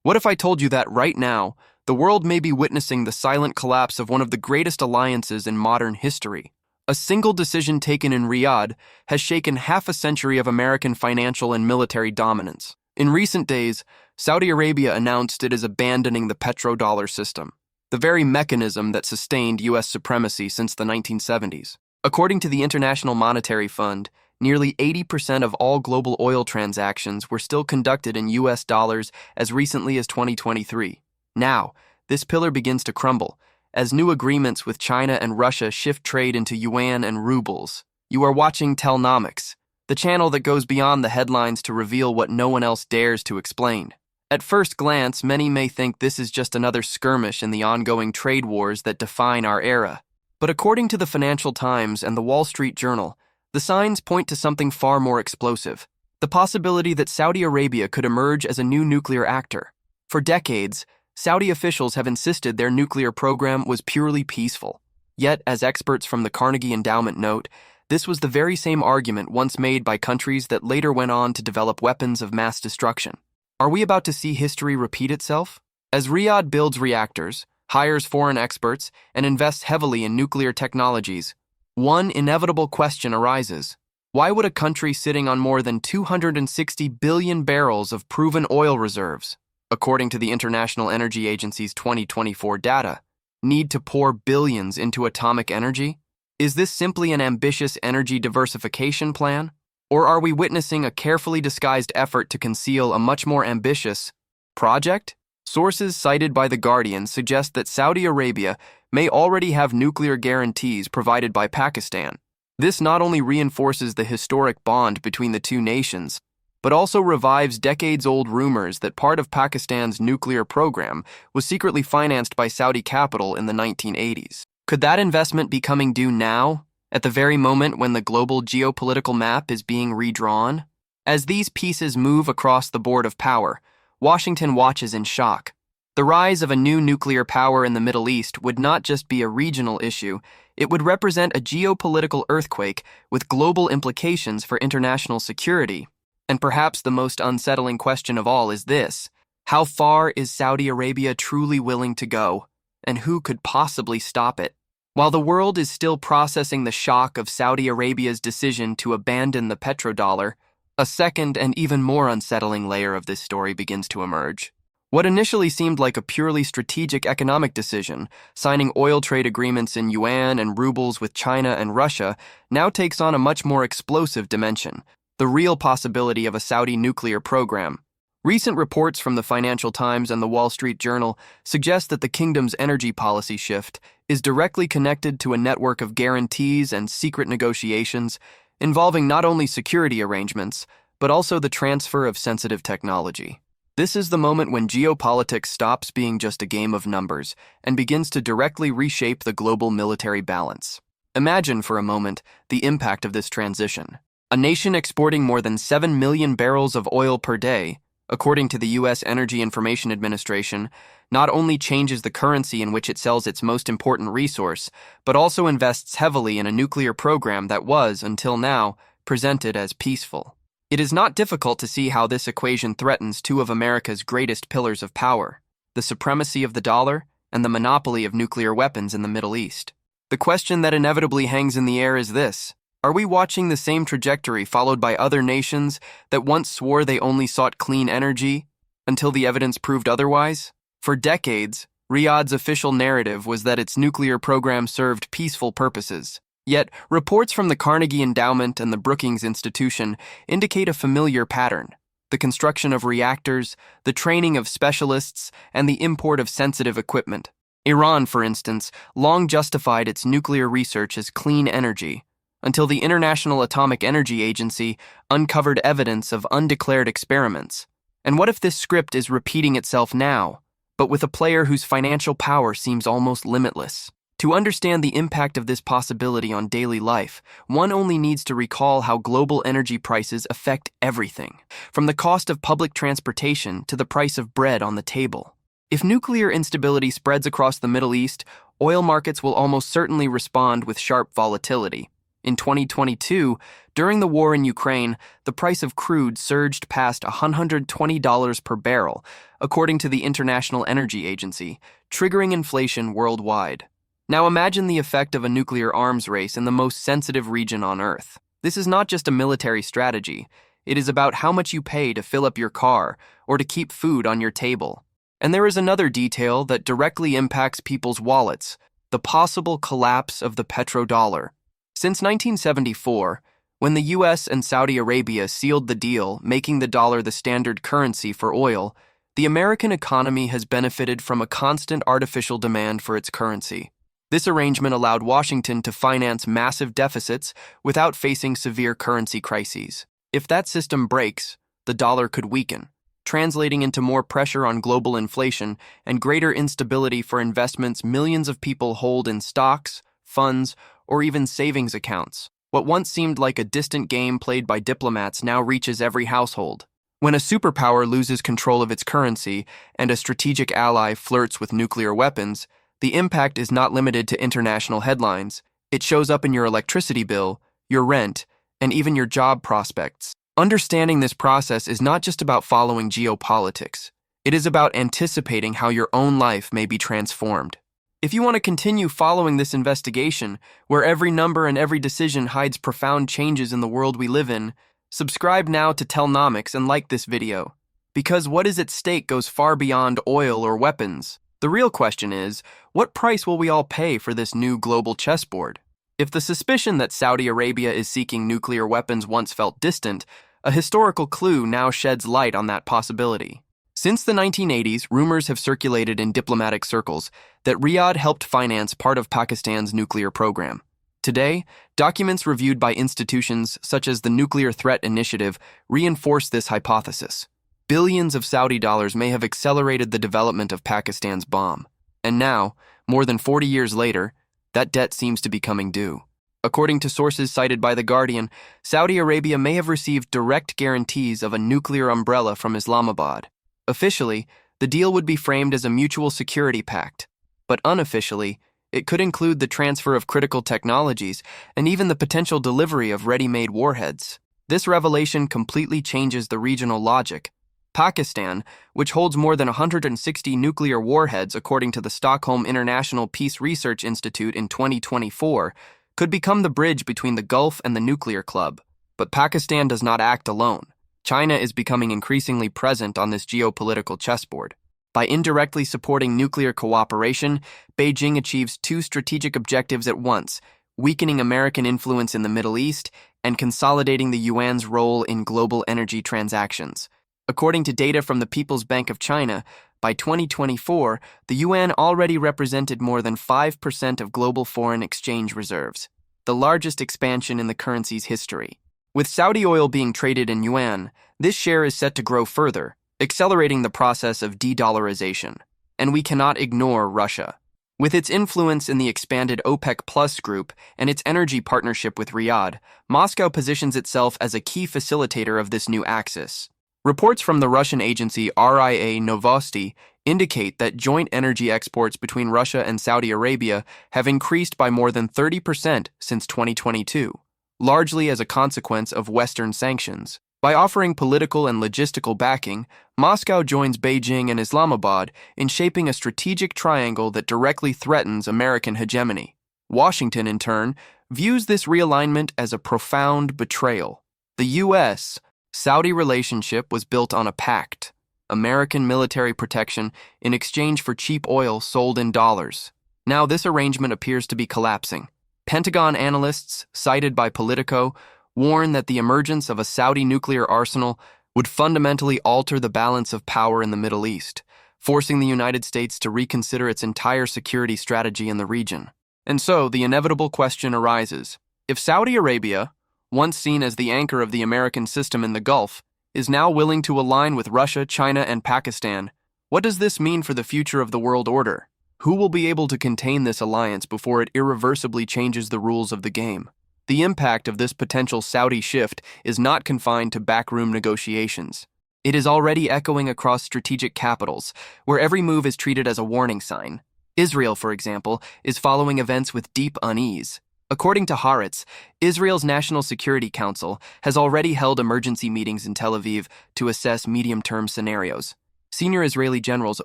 What if I told you that right now, the world may be witnessing the silent collapse of one of the greatest alliances in modern history? A single decision taken in Riyadh has shaken half a century of American financial and military dominance. In recent days, Saudi Arabia announced it is abandoning the petrodollar system, the very mechanism that sustained U.S. supremacy since the 1970s. According to the International Monetary Fund, nearly 80% of all global oil transactions were still conducted in U.S. dollars as recently as 2023. Now, this pillar begins to crumble, as new agreements with China and Russia shift trade into yuan and rubles. You are watching Telnomics, the channel that goes beyond the headlines to reveal what no one else dares to explain. At first glance, many may think this is just another skirmish in the ongoing trade wars that define our era. But according to the Financial Times and the Wall Street Journal, the signs point to something far more explosive: the possibility that Saudi Arabia could emerge as a new nuclear actor. For decades, Saudi officials have insisted their nuclear program was purely peaceful. Yet, as experts from the Carnegie Endowment note, this was the very same argument once made by countries that later went on to develop weapons of mass destruction. Are we about to see history repeat itself? As Riyadh builds reactors, hires foreign experts, and invests heavily in nuclear technologies, one inevitable question arises. Why would a country sitting on more than 260 billion barrels of proven oil reserves, according to the International Energy Agency's 2024 data, need to pour billions into atomic energy? Is this simply an ambitious energy diversification plan? Or are we witnessing a carefully disguised effort to conceal a much more ambitious project? Sources cited by The Guardian suggest that Saudi Arabia may already have nuclear guarantees provided by Pakistan. This not only reinforces the historic bond between the two nations, but also revives decades-old rumors that part of Pakistan's nuclear program was secretly financed by Saudi capital in the 1980s. Could that investment be coming due now, at the very moment when the global geopolitical map is being redrawn? As these pieces move across the board of power, Washington watches in shock. The rise of a new nuclear power in the Middle East would not just be a regional issue, it would represent a geopolitical earthquake with global implications for international security. And perhaps the most unsettling question of all is this: how far is Saudi Arabia truly willing to go, and who could possibly stop it? While the world is still processing the shock of Saudi Arabia's decision to abandon the petrodollar, a second and even more unsettling layer of this story begins to emerge. What initially seemed like a purely strategic economic decision, signing oil trade agreements in yuan and rubles with China and Russia, now takes on a much more explosive dimension: the real possibility of a Saudi nuclear program. Recent reports from the Financial Times and the Wall Street Journal suggest that the kingdom's energy policy shift is directly connected to a network of guarantees and secret negotiations involving not only security arrangements, but also the transfer of sensitive technology. This is the moment when geopolitics stops being just a game of numbers and begins to directly reshape the global military balance. Imagine for a moment the impact of this transition. A nation exporting more than 7 million barrels of oil per day, according to the U.S. Energy Information Administration, not only changes the currency in which it sells its most important resource, but also invests heavily in a nuclear program that was, until now, presented as peaceful. It is not difficult to see how this equation threatens two of America's greatest pillars of power: the supremacy of the dollar and the monopoly of nuclear weapons in the Middle East. The question that inevitably hangs in the air is this: are we watching the same trajectory followed by other nations that once swore they only sought clean energy until the evidence proved otherwise? For decades, Riyadh's official narrative was that its nuclear program served peaceful purposes. Yet, reports from the Carnegie Endowment and the Brookings Institution indicate a familiar pattern: the construction of reactors, the training of specialists, and the import of sensitive equipment. Iran, for instance, long justified its nuclear research as clean energy, until the International Atomic Energy Agency uncovered evidence of undeclared experiments. And what if this script is repeating itself now, but with a player whose financial power seems almost limitless? To understand the impact of this possibility on daily life, one only needs to recall how global energy prices affect everything, from the cost of public transportation to the price of bread on the table. If nuclear instability spreads across the Middle East, oil markets will almost certainly respond with sharp volatility. In 2022, during the war in Ukraine, the price of crude surged past $120 per barrel, according to the International Energy Agency, triggering inflation worldwide. Now imagine the effect of a nuclear arms race in the most sensitive region on Earth. This is not just a military strategy. It is about how much you pay to fill up your car or to keep food on your table. And there is another detail that directly impacts people's wallets: the possible collapse of the petrodollar. Since 1974, when the US and Saudi Arabia sealed the deal, making the dollar the standard currency for oil, the American economy has benefited from a constant artificial demand for its currency. This arrangement allowed Washington to finance massive deficits without facing severe currency crises. If that system breaks, the dollar could weaken, translating into more pressure on global inflation and greater instability for investments millions of people hold in stocks, funds, or even savings accounts. What once seemed like a distant game played by diplomats now reaches every household. When a superpower loses control of its currency and a strategic ally flirts with nuclear weapons, the impact is not limited to international headlines. It shows up in your electricity bill, your rent, and even your job prospects. Understanding this process is not just about following geopolitics. It is about anticipating how your own life may be transformed. If you want to continue following this investigation, where every number and every decision hides profound changes in the world we live in, subscribe now to Telnomics and like this video. Because what is at stake goes far beyond oil or weapons. The real question is, what price will we all pay for this new global chessboard? If the suspicion that Saudi Arabia is seeking nuclear weapons once felt distant, a historical clue now sheds light on that possibility. Since the 1980s, rumors have circulated in diplomatic circles that Riyadh helped finance part of Pakistan's nuclear program. Today, documents reviewed by institutions such as the Nuclear Threat Initiative reinforce this hypothesis. Billions of Saudi dollars may have accelerated the development of Pakistan's bomb. And now, more than 40 years later, that debt seems to be coming due. According to sources cited by The Guardian, Saudi Arabia may have received direct guarantees of a nuclear umbrella from Islamabad. Officially, the deal would be framed as a mutual security pact, but unofficially, it could include the transfer of critical technologies and even the potential delivery of ready-made warheads. This revelation completely changes the regional logic. Pakistan, which holds more than 160 nuclear warheads according to the Stockholm International Peace Research Institute in 2024, could become the bridge between the Gulf and the nuclear club. But Pakistan does not act alone. China is becoming increasingly present on this geopolitical chessboard. By indirectly supporting nuclear cooperation, Beijing achieves two strategic objectives at once: weakening American influence in the Middle East and consolidating the yuan's role in global energy transactions. According to data from the People's Bank of China, by 2024, the yuan already represented more than 5% of global foreign exchange reserves, the largest expansion in the currency's history. With Saudi oil being traded in yuan, this share is set to grow further, accelerating the process of de-dollarization. And we cannot ignore Russia. With its influence in the expanded OPEC Plus group and its energy partnership with Riyadh, Moscow positions itself as a key facilitator of this new axis. Reports from the Russian agency RIA Novosti indicate that joint energy exports between Russia and Saudi Arabia have increased by more than 30% since 2022, largely as a consequence of Western sanctions. By offering political and logistical backing, Moscow joins Beijing and Islamabad in shaping a strategic triangle that directly threatens American hegemony. Washington, in turn, views this realignment as a profound betrayal. The U.S.-Saudi relationship was built on a pact: American military protection in exchange for cheap oil sold in dollars. Now this arrangement appears to be collapsing. Pentagon analysts, cited by Politico, warn that the emergence of a Saudi nuclear arsenal would fundamentally alter the balance of power in the Middle East, forcing the United States to reconsider its entire security strategy in the region. And so, the inevitable question arises: if Saudi Arabia, once seen as the anchor of the American system in the Gulf, is now willing to align with Russia, China, and Pakistan, what does this mean for the future of the world order? Who will be able to contain this alliance before it irreversibly changes the rules of the game? The impact of this potential Saudi shift is not confined to backroom negotiations. It is already echoing across strategic capitals, where every move is treated as a warning sign. Israel, for example, is following events with deep unease. According to Haaretz, Israel's National Security Council has already held emergency meetings in Tel Aviv to assess medium-term scenarios. Senior Israeli generals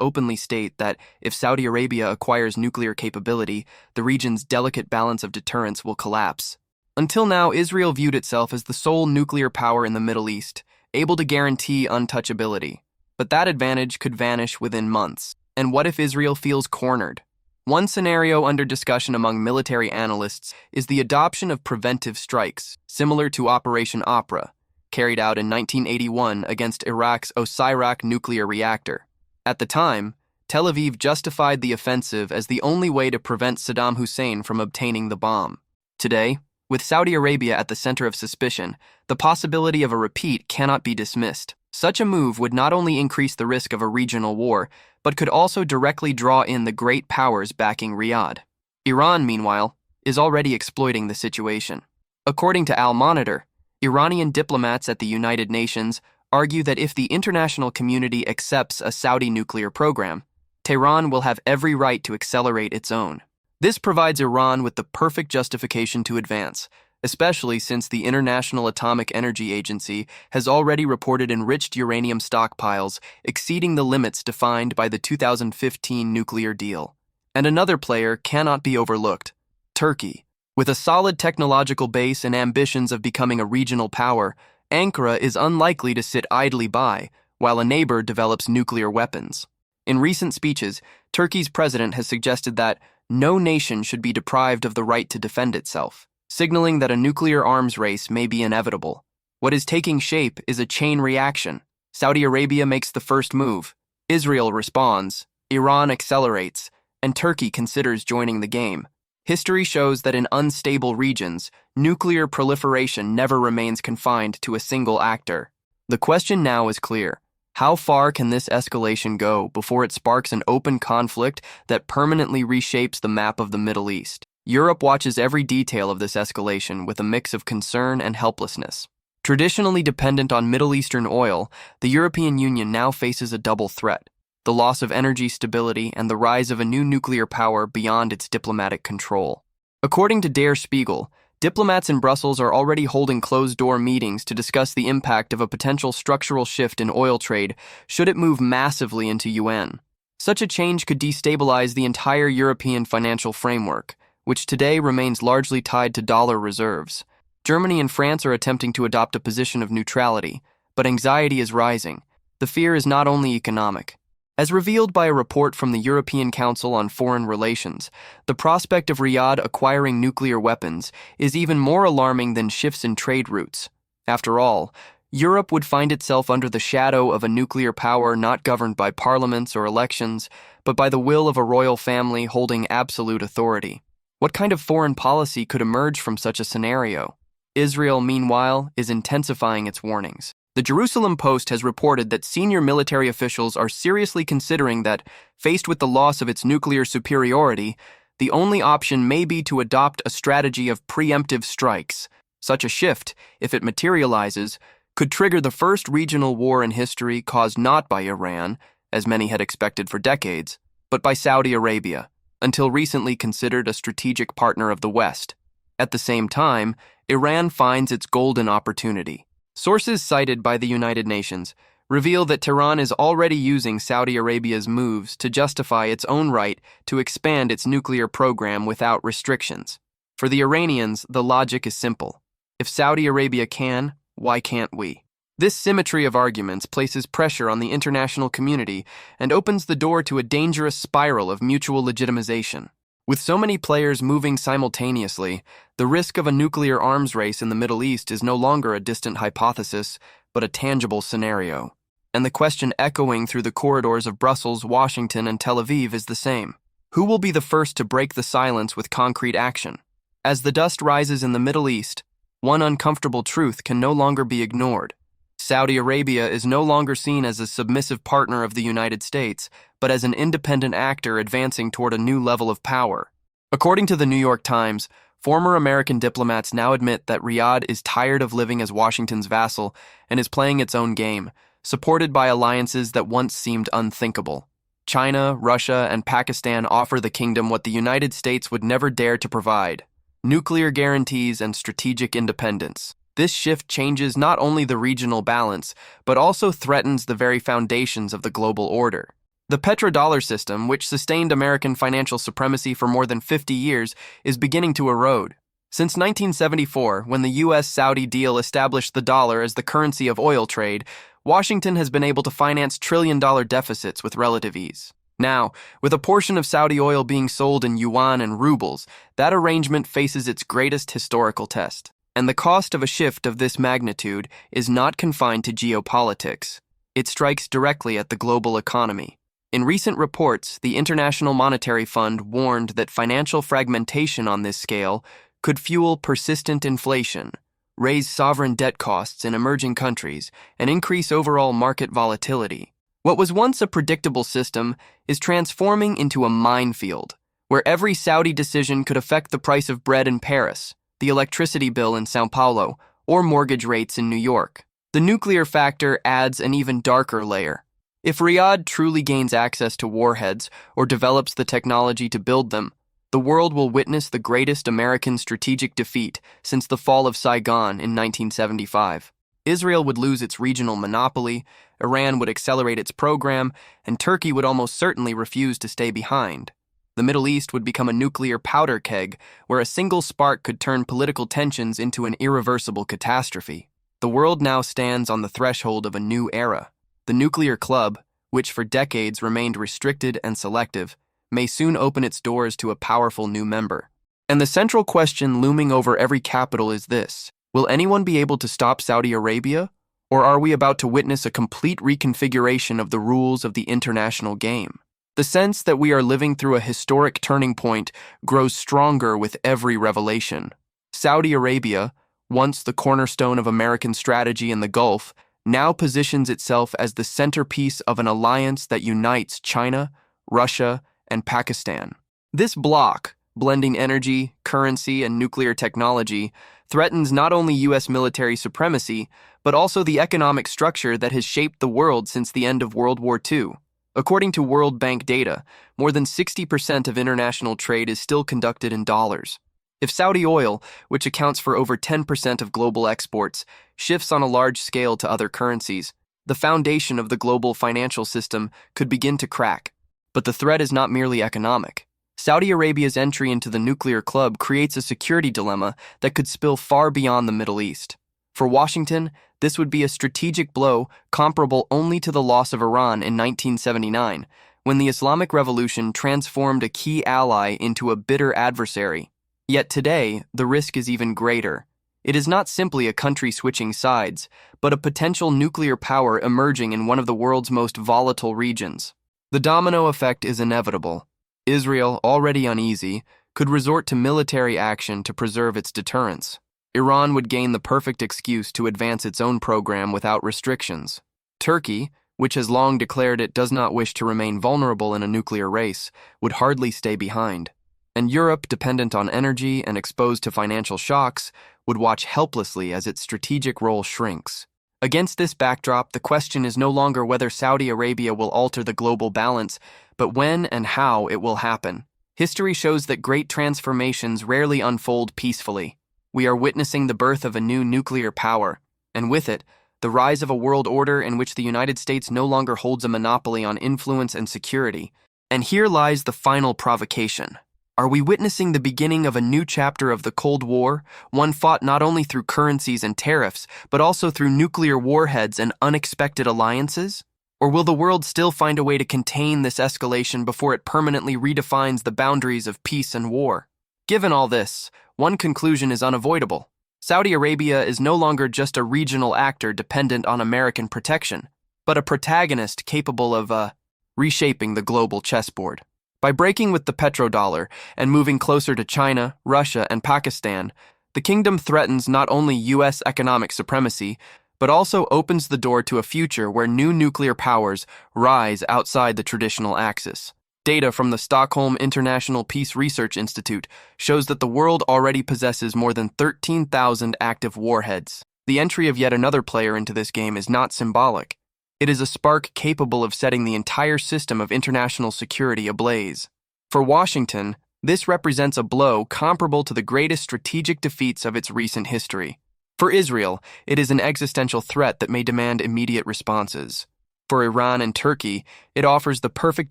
openly state that if Saudi Arabia acquires nuclear capability, the region's delicate balance of deterrence will collapse. Until now, Israel viewed itself as the sole nuclear power in the Middle East, able to guarantee untouchability. But that advantage could vanish within months. And what if Israel feels cornered? One scenario under discussion among military analysts is the adoption of preventive strikes, similar to Operation Opera, carried out in 1981 against Iraq's Osirak nuclear reactor. At the time, Tel Aviv justified the offensive as the only way to prevent Saddam Hussein from obtaining the bomb. Today, with Saudi Arabia at the center of suspicion, the possibility of a repeat cannot be dismissed. Such a move would not only increase the risk of a regional war, but could also directly draw in the great powers backing Riyadh. Iran, meanwhile, is already exploiting the situation. According to Al Monitor, Iranian diplomats at the United Nations argue that if the international community accepts a Saudi nuclear program, Tehran will have every right to accelerate its own. This provides Iran with the perfect justification to advance, especially since the International Atomic Energy Agency has already reported enriched uranium stockpiles exceeding the limits defined by the 2015 nuclear deal. And another player cannot be overlooked: Turkey. With a solid technological base and ambitions of becoming a regional power, Ankara is unlikely to sit idly by while a neighbor develops nuclear weapons. In recent speeches, Turkey's president has suggested that no nation should be deprived of the right to defend itself, signaling that a nuclear arms race may be inevitable. What is taking shape is a chain reaction. Saudi Arabia makes the first move, Israel responds, Iran accelerates, and Turkey considers joining the game. History shows that in unstable regions, nuclear proliferation never remains confined to a single actor. The question now is clear. How far can this escalation go before it sparks an open conflict that permanently reshapes the map of the Middle East? Europe watches every detail of this escalation with a mix of concern and helplessness. Traditionally dependent on Middle Eastern oil, the European Union now faces a double threat: the loss of energy stability and the rise of a new nuclear power beyond its diplomatic control. According to Der Spiegel, diplomats in Brussels are already holding closed-door meetings to discuss the impact of a potential structural shift in oil trade should it move massively into UN. Such a change could destabilize the entire European financial framework, which today remains largely tied to dollar reserves. Germany and France are attempting to adopt a position of neutrality, but anxiety is rising. The fear is not only economic. As revealed by a report from the European Council on Foreign Relations, the prospect of Riyadh acquiring nuclear weapons is even more alarming than shifts in trade routes. After all, Europe would find itself under the shadow of a nuclear power not governed by parliaments or elections, but by the will of a royal family holding absolute authority. What kind of foreign policy could emerge from such a scenario? Israel, meanwhile, is intensifying its warnings. The Jerusalem Post has reported that senior military officials are seriously considering that, faced with the loss of its nuclear superiority, the only option may be to adopt a strategy of preemptive strikes. Such a shift, if it materializes, could trigger the first regional war in history caused not by Iran, as many had expected for decades, but by Saudi Arabia, until recently considered a strategic partner of the West. At the same time, Iran finds its golden opportunity. Sources cited by the United Nations reveal that Tehran is already using Saudi Arabia's moves to justify its own right to expand its nuclear program without restrictions. For the Iranians, the logic is simple. If Saudi Arabia can, why can't we? This symmetry of arguments places pressure on the international community and opens the door to a dangerous spiral of mutual legitimization. With so many players moving simultaneously, the risk of a nuclear arms race in the Middle East is no longer a distant hypothesis, but a tangible scenario. And the question echoing through the corridors of Brussels, Washington, and Tel Aviv is the same. Who will be the first to break the silence with concrete action? As the dust rises in the Middle East, one uncomfortable truth can no longer be ignored. Saudi Arabia is no longer seen as a submissive partner of the United States, but as an independent actor advancing toward a new level of power. According to the New York Times, former American diplomats now admit that Riyadh is tired of living as Washington's vassal and is playing its own game, supported by alliances that once seemed unthinkable. China, Russia, and Pakistan offer the kingdom what the United States would never dare to provide: nuclear guarantees, and strategic independence. This shift changes not only the regional balance, but also threatens the very foundations of the global order. The petrodollar system, which sustained American financial supremacy for more than 50 years, is beginning to erode. Since 1974, when the U.S.-Saudi deal established the dollar as the currency of oil trade, Washington has been able to finance trillion-dollar deficits with relative ease. Now, with a portion of Saudi oil being sold in yuan and rubles, that arrangement faces its greatest historical test. And the cost of a shift of this magnitude is not confined to geopolitics. It strikes directly at the global economy. In recent reports, the International Monetary Fund warned that financial fragmentation on this scale could fuel persistent inflation, raise sovereign debt costs in emerging countries, and increase overall market volatility. What was once a predictable system is transforming into a minefield, where every Saudi decision could affect the price of bread in Paris, the electricity bill in São Paulo, or mortgage rates in New York. The nuclear factor adds an even darker layer. If Riyadh truly gains access to warheads or develops the technology to build them, the world will witness the greatest American strategic defeat since the fall of Saigon in 1975. Israel would lose its regional monopoly, Iran would accelerate its program, and Turkey would almost certainly refuse to stay behind. The Middle East would become a nuclear powder keg where a single spark could turn political tensions into an irreversible catastrophe. The world now stands on the threshold of a new era. The nuclear club, which for decades remained restricted and selective, may soon open its doors to a powerful new member. And the central question looming over every capital is this: will anyone be able to stop Saudi Arabia? Or are we about to witness a complete reconfiguration of the rules of the international game? The sense that we are living through a historic turning point grows stronger with every revelation. Saudi Arabia, once the cornerstone of American strategy in the Gulf, now positions itself as the centerpiece of an alliance that unites China, Russia, and Pakistan. This bloc, blending energy, currency, and nuclear technology, threatens not only U.S. military supremacy, but also the economic structure that has shaped the world since the end of World War II. According to World Bank data, more than 60% of international trade is still conducted in dollars. If Saudi oil, which accounts for over 10% of global exports, shifts on a large scale to other currencies, the foundation of the global financial system could begin to crack. But the threat is not merely economic. Saudi Arabia's entry into the nuclear club creates a security dilemma that could spill far beyond the Middle East. For Washington, this would be a strategic blow comparable only to the loss of Iran in 1979, when the Islamic Revolution transformed a key ally into a bitter adversary. Yet today, the risk is even greater. It is not simply a country switching sides, but a potential nuclear power emerging in one of the world's most volatile regions. The domino effect is inevitable. Israel, already uneasy, could resort to military action to preserve its deterrence. Iran would gain the perfect excuse to advance its own program without restrictions. Turkey, which has long declared it does not wish to remain vulnerable in a nuclear race, would hardly stay behind. And Europe, dependent on energy and exposed to financial shocks, would watch helplessly as its strategic role shrinks. Against this backdrop, the question is no longer whether Saudi Arabia will alter the global balance, but when and how it will happen. History shows that great transformations rarely unfold peacefully. We are witnessing the birth of a new nuclear power, and with it, the rise of a world order in which the United States no longer holds a monopoly on influence and security. And here lies the final provocation. Are we witnessing the beginning of a new chapter of the Cold War, one fought not only through currencies and tariffs, but also through nuclear warheads and unexpected alliances? Or will the world still find a way to contain this escalation before it permanently redefines the boundaries of peace and war? Given all this, one conclusion is unavoidable. Saudi Arabia is no longer just a regional actor dependent on American protection, but a protagonist capable of reshaping the global chessboard. By breaking with the petrodollar and moving closer to China, Russia, and Pakistan, the kingdom threatens not only U.S. economic supremacy, but also opens the door to a future where new nuclear powers rise outside the traditional axis. Data from the Stockholm International Peace Research Institute shows that the world already possesses more than 13,000 active warheads. The entry of yet another player into this game is not symbolic. It is a spark capable of setting the entire system of international security ablaze. For Washington, This represents a blow comparable to the greatest strategic defeats of its recent history. For Israel, it is an existential threat that may demand immediate responses. For Iran and Turkey, it offers the perfect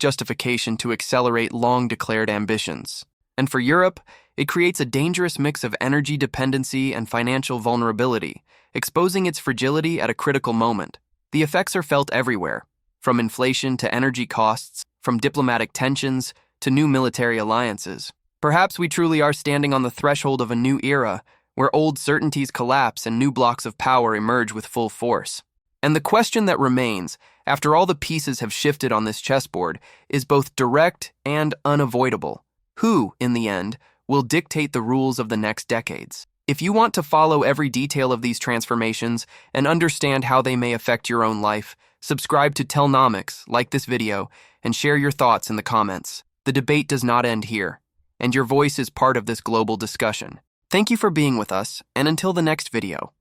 justification to accelerate long-declared ambitions. And for Europe, it creates a dangerous mix of energy dependency and financial vulnerability, exposing its fragility at a critical moment. The effects are felt everywhere, from inflation to energy costs, from diplomatic tensions to new military alliances. Perhaps we truly are standing on the threshold of a new era, where old certainties collapse and new blocks of power emerge with full force. And the question that remains, after all the pieces have shifted on this chessboard, is both direct and unavoidable. Who, in the end, will dictate the rules of the next decades? If you want to follow every detail of these transformations and understand how they may affect your own life, subscribe to Telnomics, like this video, and share your thoughts in the comments. The debate does not end here, and your voice is part of this global discussion. Thank you for being with us, and until the next video.